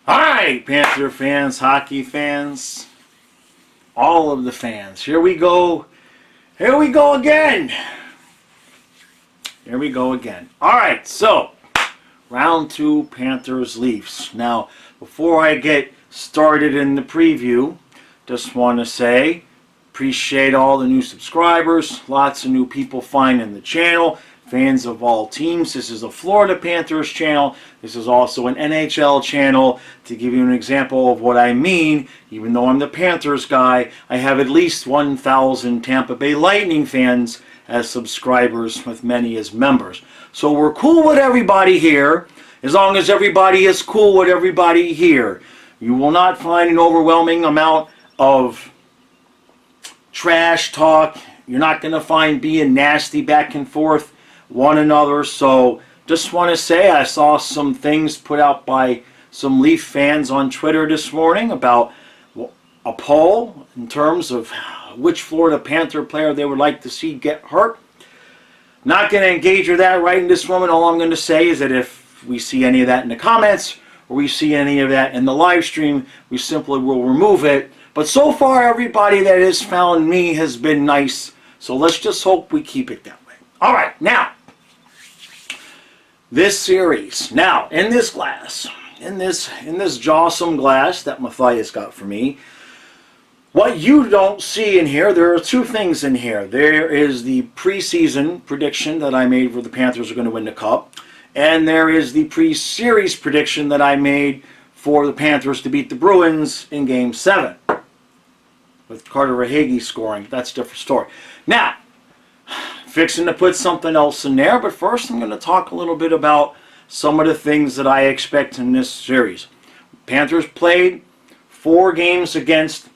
Hi, Panther fans, hockey fans, all of the fans. Here we go. Here we go again. Here we go again. All right, so round two, Panthers Leafs. Now, before I get started in the preview, just want to say appreciate all the new subscribers, lots of new people finding the channel. Fans of all teams. This is a Florida Panthers channel. This is also an NHL channel. To give you an example of what I mean, even though I'm the Panthers guy, I have at least 1,000 Tampa Bay Lightning fans as subscribers, with many as members. So we're cool with everybody here, as long as everybody is cool with everybody here. You will not find an overwhelming amount of trash talk. You're not going to find being nasty back and forth one another. So just want to say I saw some things put out by some Leaf fans on Twitter this morning about a poll in terms of which Florida Panther player they would like to see get hurt. Not going to engage with that right in this moment. All I'm going to say is that if we see any of that in the comments or we see any of that in the live stream, we simply will remove it. But so far everybody that has found me has been nice, so let's just hope we keep it that way. All right, now, this series. Now, in this glass, in this jawsome glass that Matthias got for me, what you don't see in here, there are two things in here. There is the preseason prediction that I made where the Panthers are going to win the Cup, and there is the pre-series prediction that I made for the Panthers to beat the Bruins in Game 7, with Carter Verhaeghe scoring. That's a different story. Now, fixing to put something else in there, but first I'm going to talk a little bit about some of the things that I expect in this series. Panthers played 4 games against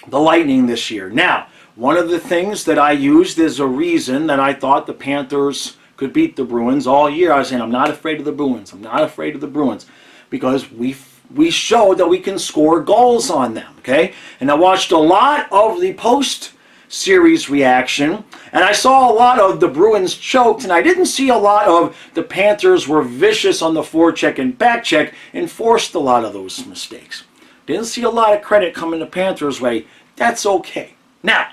the Lightning this year. Now, one of the things that I used as a reason that I thought the Panthers could beat the Bruins all year, I was saying, I'm not afraid of the Bruins. I'm not afraid of the Bruins, because we showed that we can score goals on them, okay? And I watched a lot of the post-series reaction, and I saw a lot of the Bruins choked, and I didn't see a lot of the Panthers were vicious on the forecheck and backcheck and forced a lot of those mistakes. Didn't see a lot of credit coming the Panthers' way. That's okay. Now,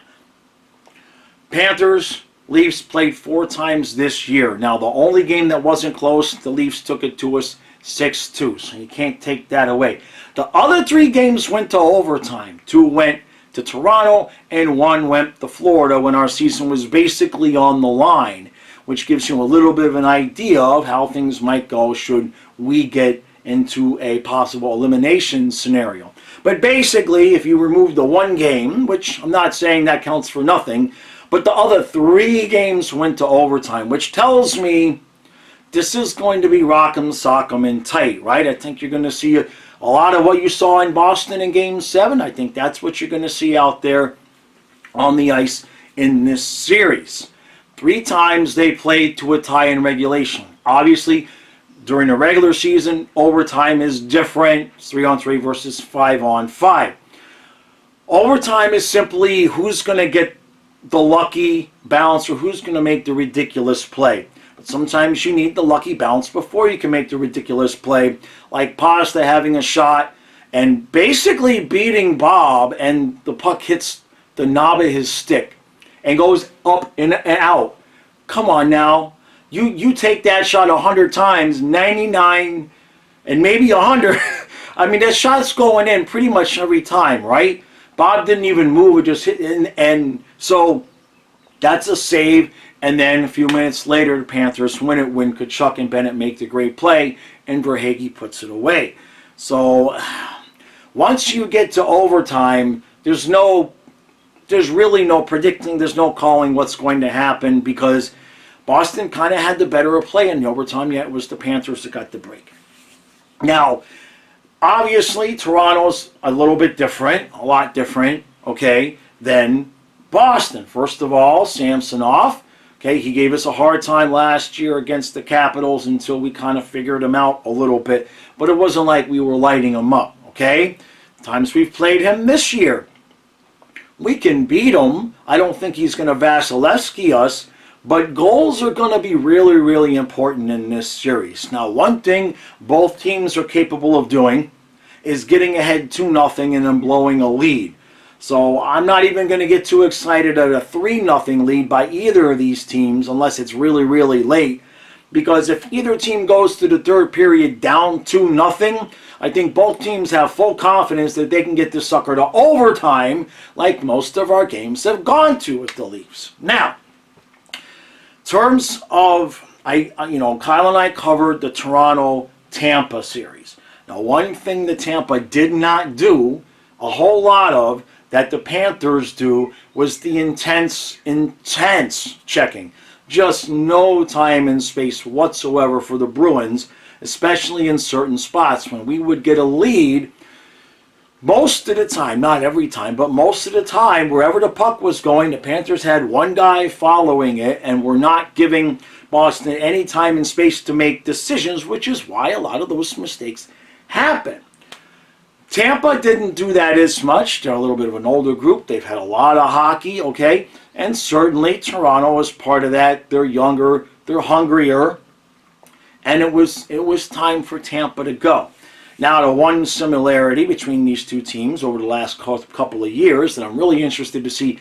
Panthers, Leafs played 4 times this year. Now, the only game that wasn't close, the Leafs took it to us 6-2, so you can't take that away. The other 3 games went to overtime. 2 went to Toronto, and 1 went to Florida when our season was basically on the line, which gives you a little bit of an idea of how things might go should we get into a possible elimination scenario. But basically, if you remove the 1 game, which I'm not saying that counts for nothing, but the other 3 games went to overtime, which tells me this is going to be rock'em, sock'em, and tight, right? I think you're going to see a lot of what you saw in Boston in Game 7. I think that's what you're going to see out there on the ice in this series. 3 times they played to a tie in regulation. Obviously, during the regular season, overtime is different. It's 3-on-3 versus 5-on-5. Overtime is simply who's going to get the lucky bounce or who's going to make the ridiculous play. But sometimes you need the lucky bounce before you can make the ridiculous play, like Pasta having a shot and basically beating Bob, and the puck hits the knob of his stick and goes up and out. Come on now. You take that shot 100 times, 99 and maybe 100. I mean, that shot's going in pretty much every time, right? Bob didn't even move, it just hit in, and so that's a save. And then a few minutes later, the Panthers win it when Tkachuk and Bennett make the great play, and Verhaeghe puts it away. So once you get to overtime, there's really no predicting, there's no calling what's going to happen, because Boston kind of had the better of play in the overtime, yet it was the Panthers that got the break. Now, obviously, Toronto's a little bit different, a lot different, okay, than Boston. First of all, Samsonov. Okay, he gave us a hard time last year against the Capitals until we kind of figured him out a little bit. But it wasn't like we were lighting him up, okay? Times we've played him this year, we can beat him. I don't think he's going to Vasilevsky us, but goals are going to be really, really important in this series. Now, one thing both teams are capable of doing is getting ahead 2-0 and then blowing a lead. So I'm not even going to get too excited at a 3-0 lead by either of these teams unless it's really, really late. Because if either team goes to the third period down 2-0, I think both teams have full confidence that they can get this sucker to overtime like most of our games have gone to with the Leafs. Now, in terms of, Kyle and I covered the Toronto-Tampa series. Now, one thing that Tampa did not do a whole lot of that the Panthers do was the intense checking. Just no time and space whatsoever for the Bruins, especially in certain spots. When we would get a lead, most of the time, not every time, but most of the time, wherever the puck was going, the Panthers had one guy following it and were not giving Boston any time and space to make decisions, which is why a lot of those mistakes happen. Tampa didn't do that as much. They're a little bit of an older group. They've had a lot of hockey, okay? And certainly Toronto is part of that. They're younger, they're hungrier, and it was time for Tampa to go. Now, the one similarity between these two teams over the last couple of years that I'm really interested to see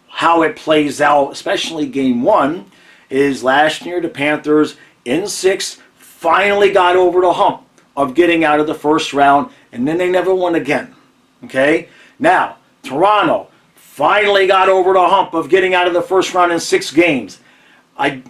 how it plays out, especially Game 1, is last year the Panthers in 6 finally got over the hump of getting out of the first round, and then they never won again. Okay? Now, Toronto finally got over the hump of getting out of the first round in 6 games.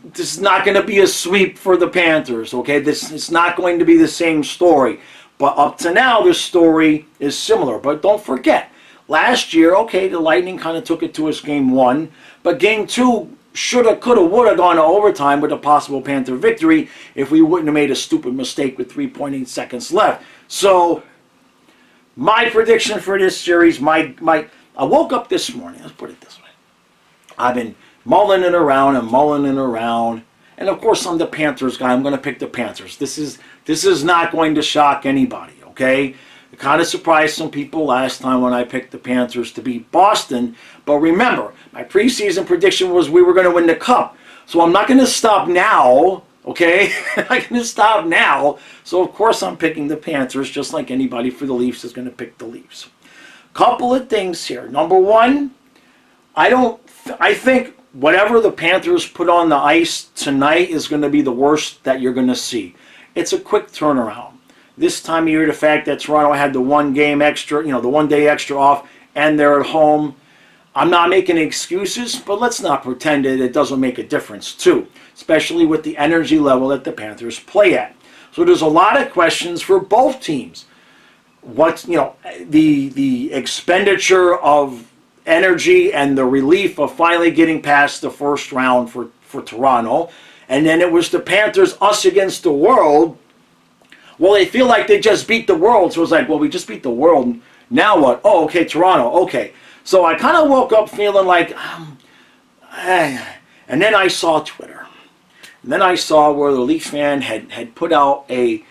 This is not going to be a sweep for the Panthers, okay? It's not going to be the same story. But up to now, the story is similar. But don't forget, last year, okay, the Lightning kind of took it to us Game 1, but Game 2 shoulda, coulda, woulda gone to overtime with a possible Panther victory if we wouldn't have made a stupid mistake with 3.8 seconds left. So, my prediction for this series, I woke up this morning, let's put it this way. I've been mulling it around, and of course I'm the Panthers guy. I'm going to pick the Panthers. This is not going to shock anybody, okay? It kind of surprised some people last time when I picked the Panthers to beat Boston, but remember, my preseason prediction was we were going to win the Cup. So I'm not going to stop now, okay? I'm not going to stop now. So of course I'm picking the Panthers, just like anybody for the Leafs is going to pick the Leafs. Couple of things here. Number one, I think whatever the Panthers put on the ice tonight is going to be the worst that you're going to see. It's a quick turnaround. This time of year, the fact that Toronto had the 1 game extra, the 1 day extra off, and they're at home, I'm not making excuses, but let's not pretend that it doesn't make a difference too, especially with the energy level that the Panthers play at. So there's a lot of questions for both teams. What's the expenditure of energy and the relief of finally getting past the first round for Toronto, and then it was the Panthers, us against the world. Well, they feel like they just beat the world, so it's like, well, we just beat the world. Now what? Oh, okay, Toronto. Okay, so I kind of woke up feeling like, and then I saw Twitter, and then I saw where the Leaf fan had put out a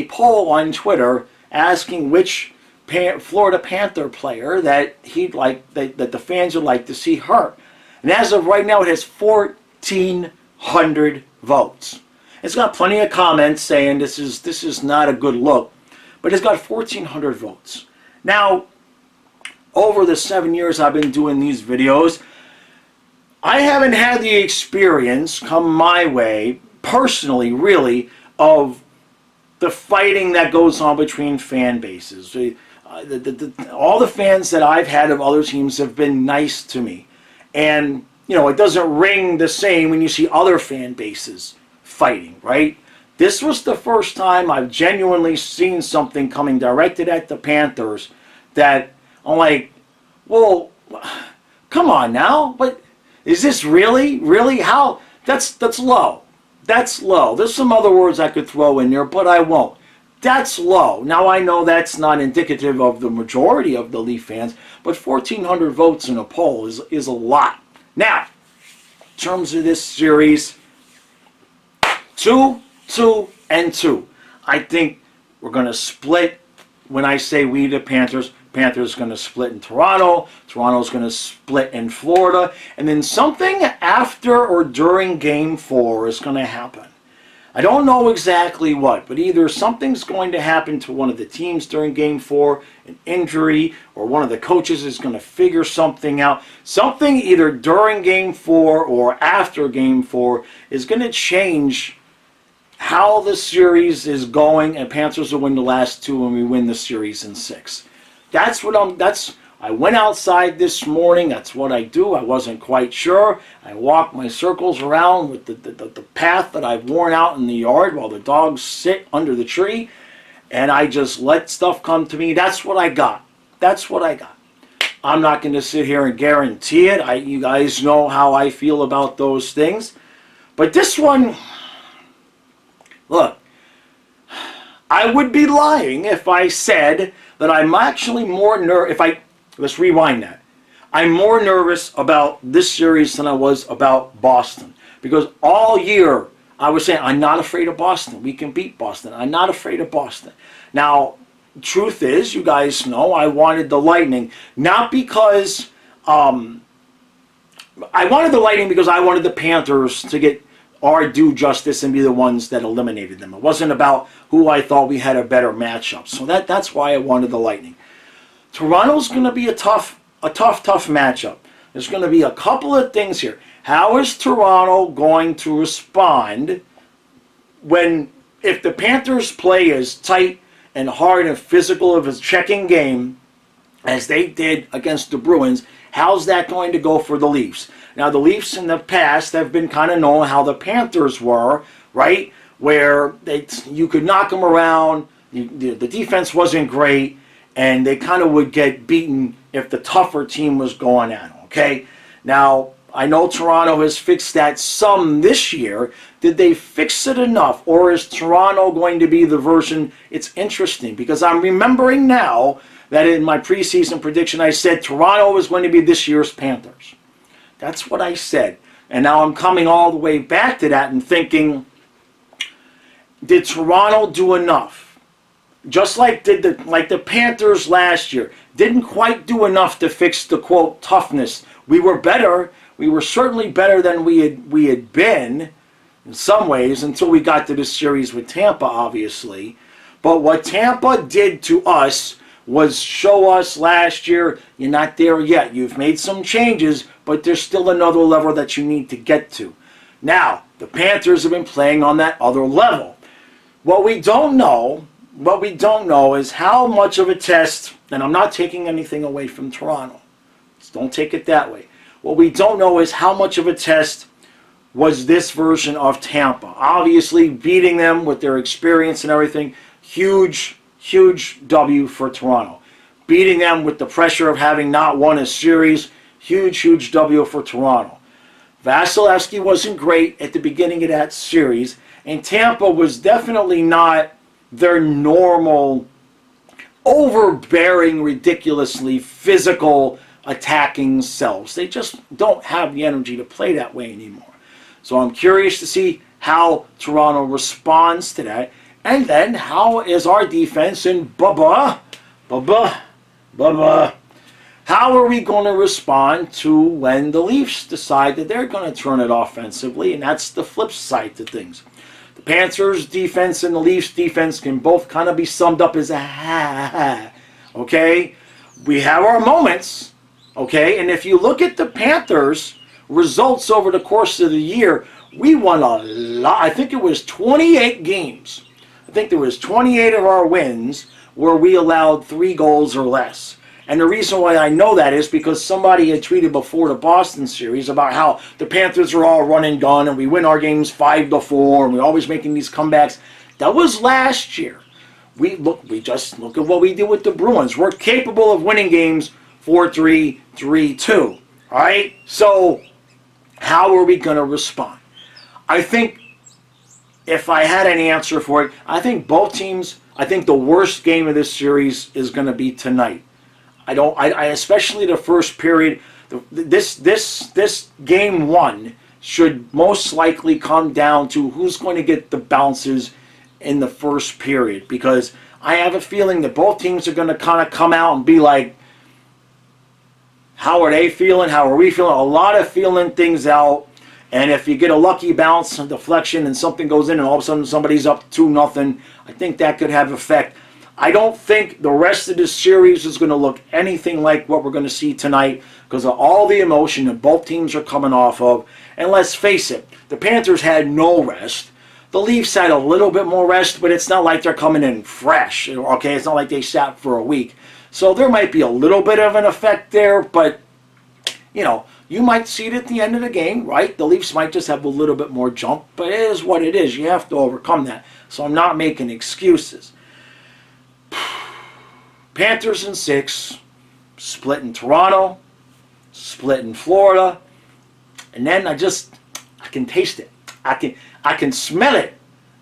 poll on Twitter asking which Florida Panther player that he'd like that the fans would like to see hurt. And as of right now, it has 1,400 votes. It's got plenty of comments saying this is not a good look, but it's got 1,400 votes. Now, over the 7 years I've been doing these videos, I haven't had the experience come my way, personally, really, of the fighting that goes on between fan bases. All the fans that I've had of other teams have been nice to me. And, it doesn't ring the same when you see other fan bases fighting, right? This was the first time I've genuinely seen something coming directed at the Panthers that I'm like, well, come on now. But is this really? How? That's low. That's low. There's some other words I could throw in there, but I won't. That's low. Now, I know that's not indicative of the majority of the Leaf fans, but 1,400 votes in a poll is a lot. Now, in terms of this series, 2, 2, and 2. I think we're going to split. When I say we, the Panthers are going to split in Toronto. Toronto's going to split in Florida. And then something after or during Game 4 is going to happen. I don't know exactly what, but either something's going to happen to one of the teams during Game 4, an injury, or one of the coaches is going to figure something out. Something either during Game 4 or after Game 4 is going to change how the series is going, and Panthers will win the last 2 and we win the series in 6. I went outside this morning. That's what I do. I wasn't quite sure. I walked my circles around with the path that I've worn out in the yard while the dogs sit under the tree, and I just let stuff come to me. That's what I got. That's what I got. I'm not going to sit here and guarantee it. You guys know how I feel about those things. But this one, look, I would be lying if I said that I'm actually more let's rewind that. I'm more nervous about this series than I was about Boston. Because all year I was saying, I'm not afraid of Boston. We can beat Boston. I'm not afraid of Boston. Now, truth is, you guys know, I wanted the Lightning. Not because, I wanted the Lightning because I wanted the Panthers to get our due justice and be the ones that eliminated them. It wasn't about who I thought we had a better matchup. So that's why I wanted the Lightning. Toronto's going to be a tough matchup. There's going to be a couple of things here. How is Toronto going to respond if the Panthers play as tight and hard and physical of a checking game as they did against the Bruins? How's that going to go for the Leafs? Now, the Leafs in the past have been kind of known how the Panthers were, right? Where you could knock them around, the defense wasn't great, and they kind of would get beaten if the tougher team was going at them, okay? Now, I know Toronto has fixed that some this year. Did they fix it enough? Or is Toronto going to be the version? It's interesting because I'm remembering now that in my preseason prediction I said Toronto was going to be this year's Panthers. That's what I said. And now I'm coming all the way back to that and thinking, did Toronto do enough? Just like the Panthers last year, didn't quite do enough to fix the, quote, toughness. We were better. We were certainly better than we had been in some ways until we got to this series with Tampa, obviously. But what Tampa did to us was show us last year, you're not there yet. You've made some changes, but there's still another level that you need to get to. Now, the Panthers have been playing on that other level. What we don't know is how much of a test, and I'm not taking anything away from Toronto. Don't take it that way. What we don't know is how much of a test was this version of Tampa. Obviously, beating them with their experience and everything, huge W for Toronto. Beating them with the pressure of having not won a series, huge W for Toronto. Vasilevsky wasn't great at the beginning of that series, and Tampa was definitely not their normal, overbearing, ridiculously physical, attacking selves. They just don't have the energy to play that way anymore. So I'm curious to see how Toronto responds to that. And then how is our defense and Bubba, how are we going to respond to when the Leafs decide that they're going to turn it offensively? And that's the flip side to things. The Panthers defense and the Leafs defense can both kind of be summed up as okay? We have our moments, okay? And if you look at the Panthers results over the course of the year, we won a lot. I think it was 28 games. I think there was 28 of our wins where we allowed 3 goals or less. And the reason why I know that is because somebody had tweeted before the Boston series about how the Panthers are all run and gun and we win our games 5-4 and we're always making these comebacks. That was last year. We just look at what we did with the Bruins. We're capable of winning games 4-3, 3-2. All right? So how are we going to respond? I think if I had an answer for it, I think both teams, I think the worst game of this series is going to be tonight. I especially the first period, this game 1 should most likely come down to who's going to get the bounces in the first period, because I have a feeling that both teams are going to kind of come out and be like, how are they feeling? How are we feeling? A lot of feeling things out. And if you get a lucky bounce, a deflection, and something goes in and all of a sudden somebody's up 2-0, I think that could have effect. I don't think the rest of this series is going to look anything like what we're going to see tonight because of all the emotion that both teams are coming off of. And let's face it, the Panthers had no rest. The Leafs had a little bit more rest, but it's not like they're coming in fresh. Okay, it's not like they sat for a week. So there might be a little bit of an effect there, but, you know, you might see it at the end of the game, right? The Leafs might just have a little bit more jump, but it is what it is. You have to overcome that. So I'm not making excuses. Panthers in 6, split in Toronto, split in Florida, and then I can taste it. I can smell it.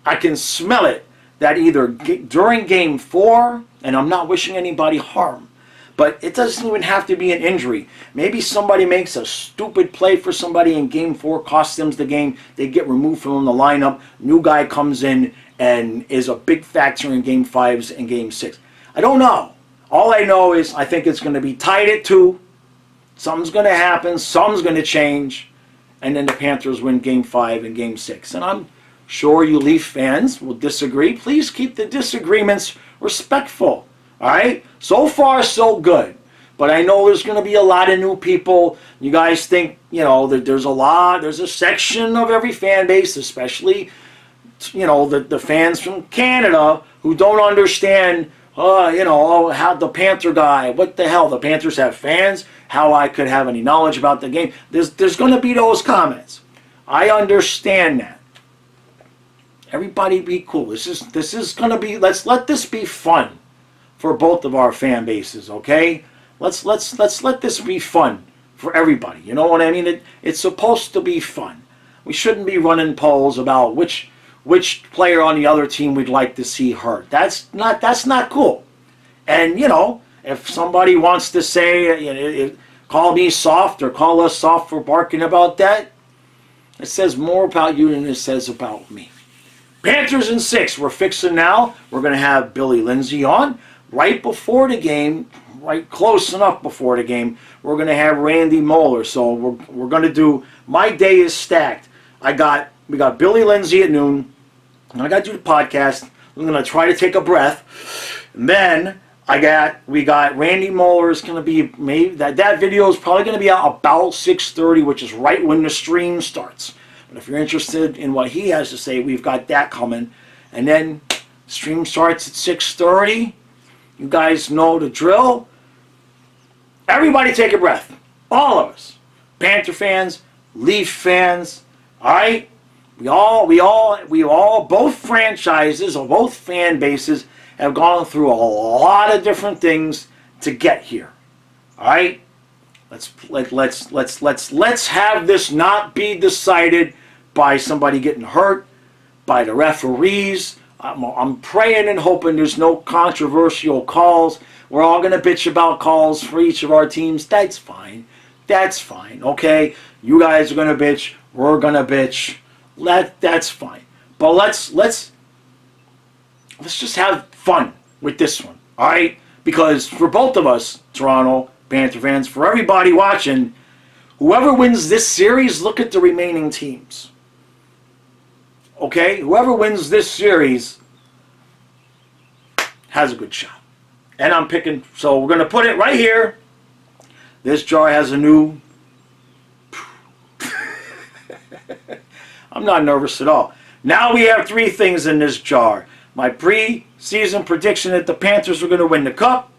I can smell it that either during Game 4, and I'm not wishing anybody harm, but it doesn't even have to be an injury. Maybe somebody makes a stupid play for somebody in Game 4, costs them the game, they get removed from the lineup, new guy comes in and is a big factor in Game 5s and Game 6. I don't know. All I know is I think it's going to be tied at 2. Something's going to happen. Something's going to change. And then the Panthers win Game 5 and Game 6. And I'm sure you Leaf fans will disagree. Please keep the disagreements respectful. All right? So far, so good. But I know there's going to be a lot of new people. You guys think, you know, that there's a section of every fan base, especially, you know, the fans from Canada who don't understand, you know, how the Panther guy, what the hell, the Panthers have fans, how I could have any knowledge about the game. There's going to be those comments. I understand that. Everybody be cool. This is going to be, let's let this be fun for both of our fan bases, okay? Let's let this be fun for everybody. You know what I mean? It's supposed to be fun. We shouldn't be running polls about which player on the other team we'd like to see hurt. That's not cool. And, you know, if somebody wants to say, you know, call me soft or call us soft for barking about that, it says more about you than it says about me. Panthers in 6. We're fixing now. We're going to have Billy Lindsay on right before the game, right close enough before the game. We're going to have Randy Moeller. So we're going to do, my day is stacked. We got Billy Lindsay at noon. I got to do the podcast. I'm going to try to take a breath. And then we got Randy Moeller is going to be, maybe that video is probably going to be out about 6:30, which is right when the stream starts. But if you're interested in what he has to say, we've got that coming. And then stream starts at 6:30. You guys know the drill. Everybody take a breath. All of us. Panther fans, Leaf fans, all right? We all, both franchises or both fan bases have gone through a lot of different things to get here. All right? Let's have this not be decided by somebody getting hurt, by the referees. I'm praying and hoping there's no controversial calls. We're all going to bitch about calls for each of our teams. That's fine. That's fine. Okay? You guys are going to bitch. We're going to bitch. That's fine. But let's just have fun with this one. All right? Because for both of us, Toronto Panther fans, for everybody watching, whoever wins this series, look at the remaining teams. Okay? Whoever wins this series has a good shot. And I'm picking, so we're going to put it right here. This jar has a new... I'm not nervous at all. Now we have 3 things in this jar. My pre-season prediction that the Panthers were going to win the Cup.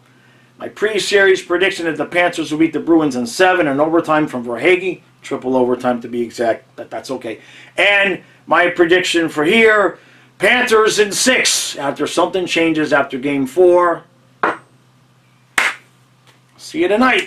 My pre-series prediction that the Panthers will beat the Bruins in 7 in overtime from Verhaeghe. Triple overtime to be exact. That's okay. And my prediction for here, Panthers in 6 after something changes after Game 4. See you tonight.